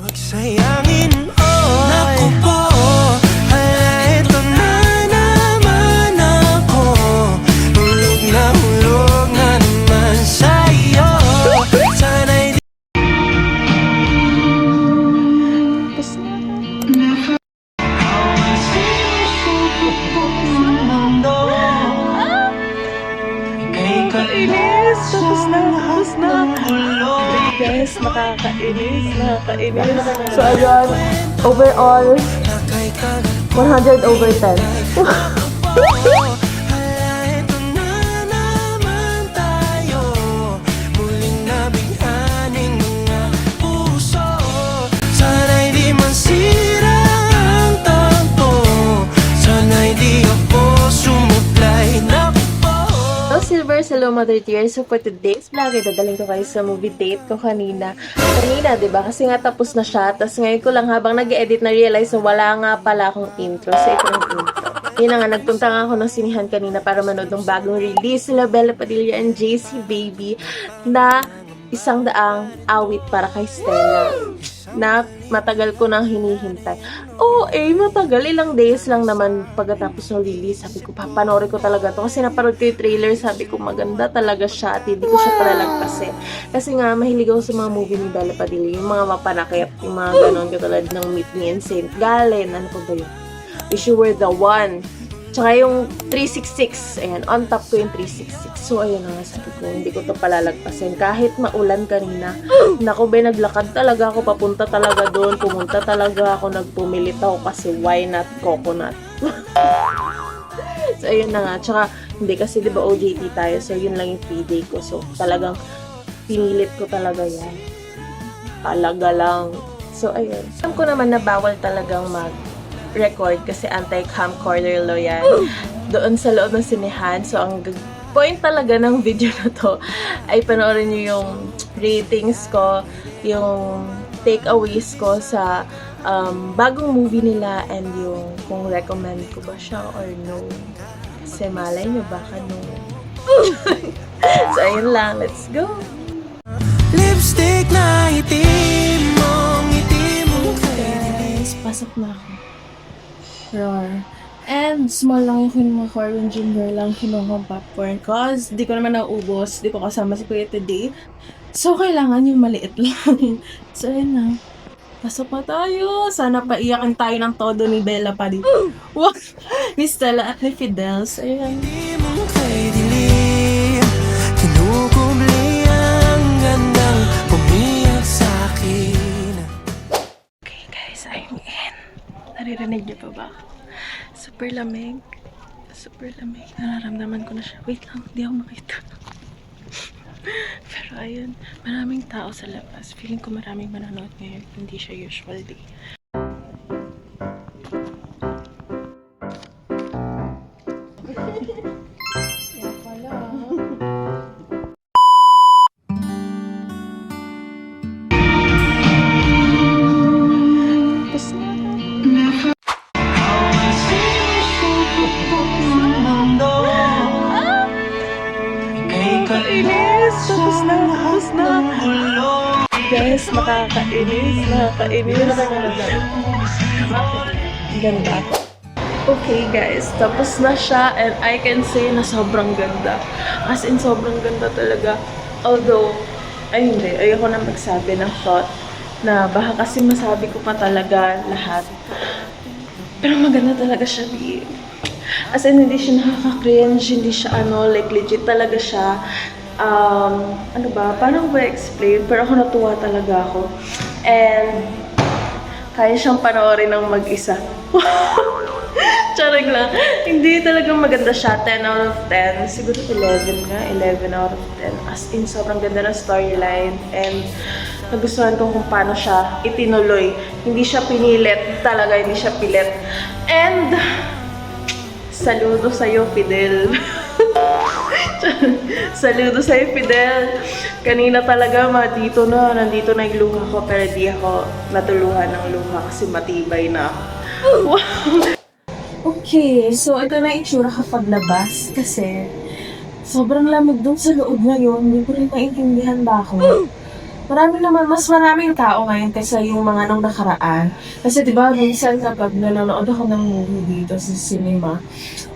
Magsayangin, naku po, hala ito na naman ako. Hulog na naman sa'yo. Sana'y di Nakakainis! Tapos na! Guys, nakakainis. So, ayun, overall, 100 over 10. hala ito na naman tayo. Muling nabighaning mga puso. Sana'y di masira ang tampo. Sana'y di ako sumuklay. Naku po. Hello Silver, hello Mother Tears. So for today's vlog, dadalhin ko kayo sa movie date ko kanina. Diba? Kasi nga tapos na siya. Tapos ngayon ko lang habang nag-edit na-realize na wala nga pala akong intro. So ito yung intro. Yun na nga, nagpunta nga ako ng sinihan kanina para manood ng bagong release nila Bella Padilla and JC Baby na 100 awit para kay Stella na matagal ko nang hinihintay. Matagal. Ilang days lang naman pagkatapos ng release. Sabi ko, papanoorin ko talaga to. Kasi naparod ko yung trailer, sabi ko, maganda talaga siya at hindi ko siya palalagpasin. Kasi nga, mahilig ako sa mga movie ni Bella Padilla. Yung mga mapanakit, yung mga ganon, katulad ng Meet Me in St. Gallen. Ano pa ba yun? Wish You Were the One. Tsaka yung 366. Ayan, on top ko yung 366. So, ayun na nga, sabi ko, hindi ko to palalagpasin. Kahit maulan kanina, naku be, naglakad talaga ako, papunta talaga doon, pumunta talaga ako, nagpumilit ako kasi why not coconut? So, ayun na nga. Tsaka, hindi kasi diba OJT tayo, so yun lang yung free ko. So, talagang pinilit ko talaga yan. Talaga lang. So, ayun. Alam ko naman na bawal talagang record kasi anti-camcorder law yan doon sa loob ng sinehan. So, ang point talaga ng video na to ay panoorin nyo yung ratings ko, yung takeaways ko sa bagong movie nila and yung kung recommend ko ba siya or no. Kasi malay nyo baka no. So, ayun lang. Let's go! Lipstick na itim mong Guys, pasok na ako. Roar. And small lang yung kinuha ko, yung junior lang kinuha kong popcorn. Cause, di ko naman naubos. Di ko kasama si Kuya today. So, kailangan yung maliit lang. So, ayun na. Pasok na tayo. Sana paiyakin tayo ng todo ni Bella pa dito. Wow! Ni Stella at ni Fidel. So, ayun. mong kay dilim. Kinukubli ang gandang umiyak sa'kin. Okay, guys. I'm in. Naririnig niyo pa ba? Super lamig. Super lamig. Nararamdaman ko na siya. Wait lang, hindi ako makita. Pero ayun, maraming tao sa labas. Feeling ko maraming manonood ngayon. Hindi siya usual day. Yan pala. Tapos na. Nakakainis! Tapos na! Guys, nakakainis. Ganda. Okay guys, tapos na siya and I can say na sobrang ganda. As in, sobrang ganda talaga. Although, hindi. Ayoko na magsabi ng thought na baka kasi masabi ko pa talaga lahat. Pero maganda talaga siya, B. As in, hindi siya nakaka-cringe, hindi siya like legit talaga siya. Parang ba explain? Pero ako natuwa talaga ako. And, kaya siyang panoorin ng mag-isa. Charing lang. Hindi talagang maganda siya. 10 out of 10. Siguro 11 nga. 11 out of 10. As in, sobrang ganda ng storyline. And, nagustuhan ko kung paano siya itinuloy. Hindi siya pinilit. Talaga, hindi siya pilit. And, saludo sa'yo, Fidel. Saludo sa'yo, Fidel. Kanina talaga, nandito na yung luha ko. Pero di ako natulungan ng luha kasi matibay na ako. Wow! Okay, so ito na yung itsura kapag labas. Kasi sobrang lamig doon sa loob ngayon. Hindi ko rin maintindihan ba ako. mas maraming tao ngayon kaysa yung mga nung nakaraan. Kasi diba, minsan kapag nanonood ako ng movie dito sa cinema,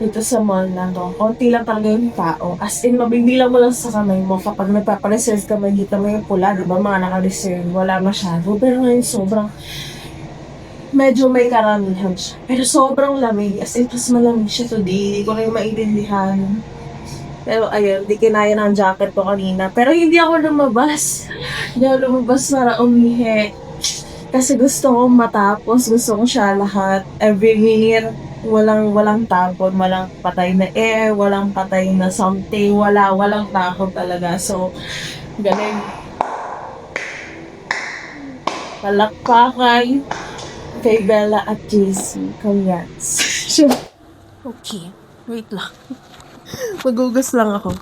dito sa mall na to, konti lang talaga yung tao. As in, mabibilang mo lang sa kamay mo kapag nagpapareserve ka, makikita mo yung pula, diba, mga naka-reserve, wala masyado. Pero ngayon, sobrang, medyo may karamihan siya. Pero sobrang lamig, as in, mas malamig siya today, hindi ko na yung maintindihan. Pero ayun, di kinaya ng jacket ko kanina. Pero hindi ako lumabas. Hindi ako lumabas para umihi. Kasi gusto kong matapos. Gusto kong siya lahat. Every minute, walang tapon. Walang patay na air. Walang patay na something. Walang takot talaga. So, galing. Palakpakan kay Bella at JC. Congrats. Okay, wait lang. Magugas lang ako.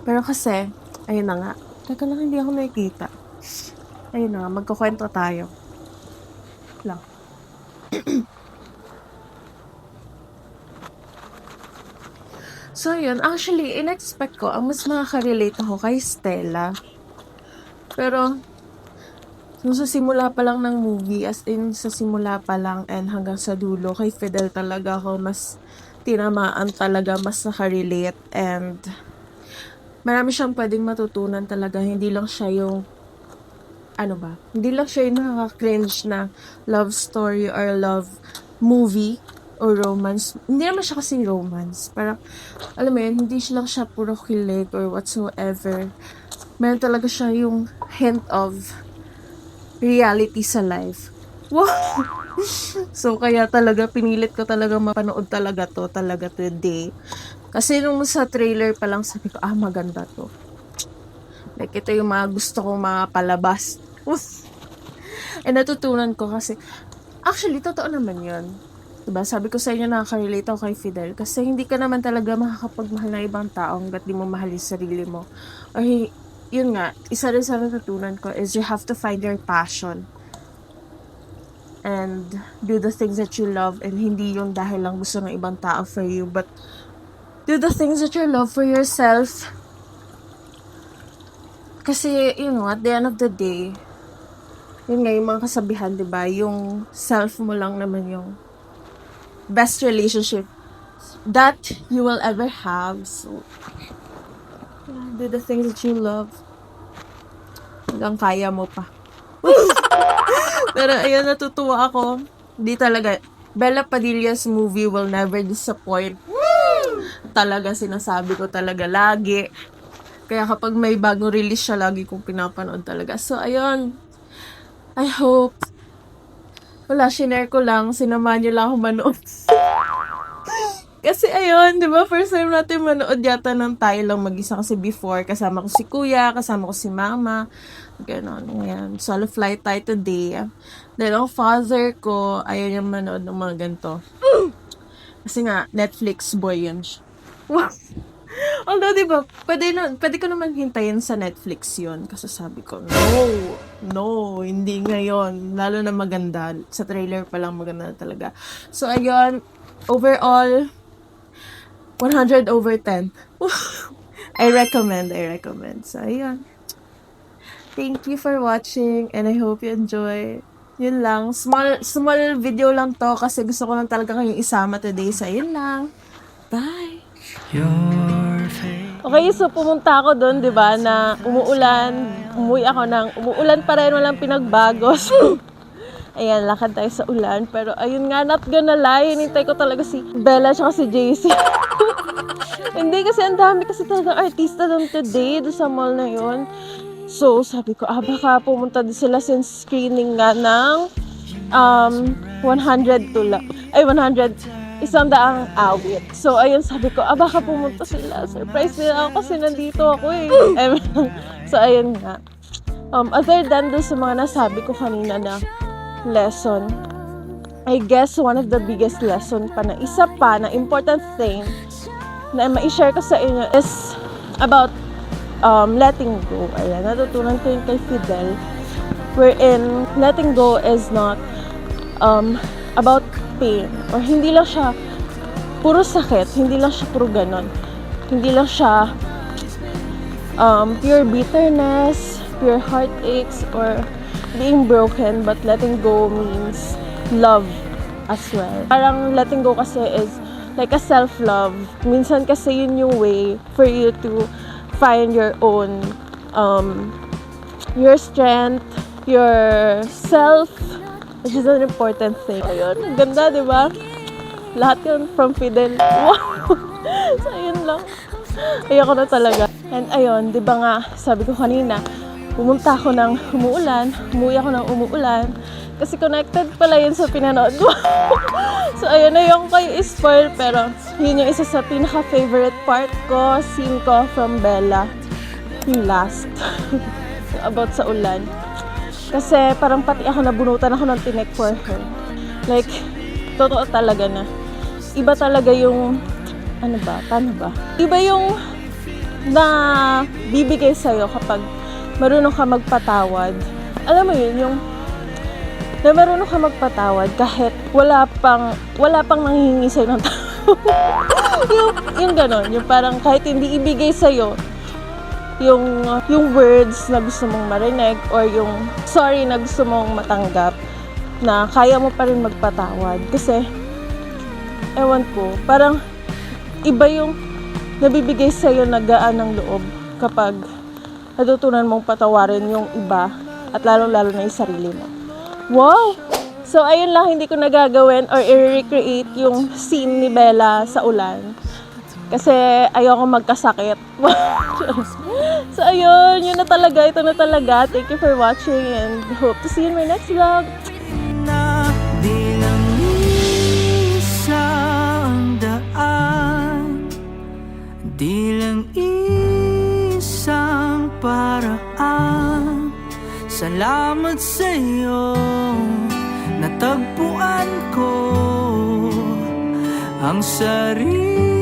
Pero kasi, ayun na nga. Teka lang, hindi ako nakikita. Ayun na nga, magkukwento tayo. Lang. So, yun. Actually, in-expect ko, ang mas makaka-relate ako kay Stella. Pero, nung sa simula pa lang ng movie, as in, sa simula pa lang and hanggang sa dulo, kay Fidel talaga ako mas tinamaan talaga, mas nakarelate, and marami siyang pwedeng matutunan talaga. Hindi lang siya yung hindi lang siya yung nakaka-cringe na love story or love movie or romance. Hindi naman siya kasing romance. Parang, alam mo yun, hindi lang siya puro kilig or whatsoever. Meron talaga siya yung hint of reality sa life. Wow! So, kaya talaga, pinilit ko talaga mapanood talaga today. Kasi nung sa trailer pa lang, sabi ko, maganda to. Like, ito yung mga gusto kong mga palabas. And natutunan ko kasi, actually, totoo naman yun. Diba? Sabi ko sa inyo, nakaka-relate ako kay Fidel. Kasi hindi ka naman talaga makakapagmahal na ibang tao hanggat di mo mahal yung sarili mo. Or, yun nga, isa rin sa natutunan ko is you have to find your passion. And do the things that you love, and hindi yung dahil lang gusto ng ibang tao for you, but do the things that you love for yourself. Kasi, at the end of the day, yun nga, yung mga kasabihan, diba? Yung self mo lang naman yung best relationship that you will ever have. So, do the things that you love. Hanggang kaya mo pa. Pero ayun, natutuwa ako. Di talaga. Bella Padilla's movie will never disappoint. Talaga, sinasabi ko talaga lagi. Kaya kapag may bagong release siya, lagi kong pinapanood talaga. So, ayun. I hope. Shinare ko lang. Sinamahan niyo lang ako manood. Kasi ayun, di ba, first time natin manood yata ng tayo lang mag-isa. Kasi before, kasama ko si kuya, kasama ko si mama. Ganon, yan. Solo flight tayo today. Then, ang father ko, ayaw niya manood ng mga ganito. Kasi nga, Netflix boy yun siya. Wow! Although, di ba, pwede ko naman hintayin sa Netflix yun. Kasi sabi ko, no, hindi ngayon. Lalo na maganda. Sa trailer pa lang maganda talaga. So, ayun, overall, 100 over 10. I recommend. So, ayun. Thank you for watching, and I hope you enjoy. Yun lang. Small video lang to kasi gusto ko lang talaga kayong isama today. So, yun lang. Bye! Okay, so pumunta ako doon, di ba, na umuulan. Umuulan pa rin, walang pinagbago. So, ayan, lakad tayo sa ulan. Pero, ayun nga, not gonna lie, hinintay ko talaga si Bella at si JC. Hindi, kasi ang dami kasi talagang artista doon today, doon sa mall na yun. So, sabi ko, baka pumunta din sila since screening nga ng 100 100 awit. So, ayun, sabi ko, baka pumunta sila. Surprise nila ako kasi nandito ako eh. So, ayun nga. Other than doon sa mga nasabi ko kanina na lesson, I guess one of the biggest lesson pa na isa pa na important thing na ma-share ko sa inyo is about letting go. Ayan, natutunan ko yun kay Fidel, wherein letting go is not about pain, or hindi lang siya puro sakit, hindi lang siya puro ganon, hindi lang siya pure bitterness, your heart aches or being broken, but letting go means love as well. Parang letting go kasi is like a self-love. Minsan kasi yun yung way for you to find your own, your strength, your self, which is an important thing. Ayun, ang ganda, di ba? Lahat yun from Fidel. Wow! So, ayun lang. Ayoko na talaga. And ayun, di ba nga, sabi ko kanina, pumunta ako ng umuulan, umuwi ako ng umuulan, kasi connected pala yun sa pinanood ko. So, ayun, ayoko kayo i-spoil, pero yun yung isa sa pinaka-favorite part ko, scene ko from Bella. Yung last. About sa ulan. Kasi parang pati ako nabunutan ako ng tinek for her. Like, totoo talaga na. Iba talaga yung, ano ba, paano ba? Iba yung na bibigay sa'yo kapag marunong ka magpatawad. Alam mo yun, yung na marunong ka magpatawad kahit wala pang nanghihingi sa'yo ng tao. yung ganon, yung parang kahit hindi ibigay sa'yo yung words na gusto mong marinig or yung sorry na gusto mong matanggap, na kaya mo pa rin magpatawad. Kasi, ewan ko, parang iba yung nabibigay sa'yo na gaan ng loob kapag natutunan mong patawarin yung iba at lalong-lalo na yung sarili mo. Wow! So, ayun lang, hindi ko nagagawin or i-recreate yung scene ni Bella sa ulan. Kasi ayoko magkasakit. So, ayun, yun na talaga, ito na talaga. Thank you for watching and hope to see you in my next vlog. Na di lang isang daan, di lang isang paraan. Salamat sa'yo, natagpuan ko ang sarili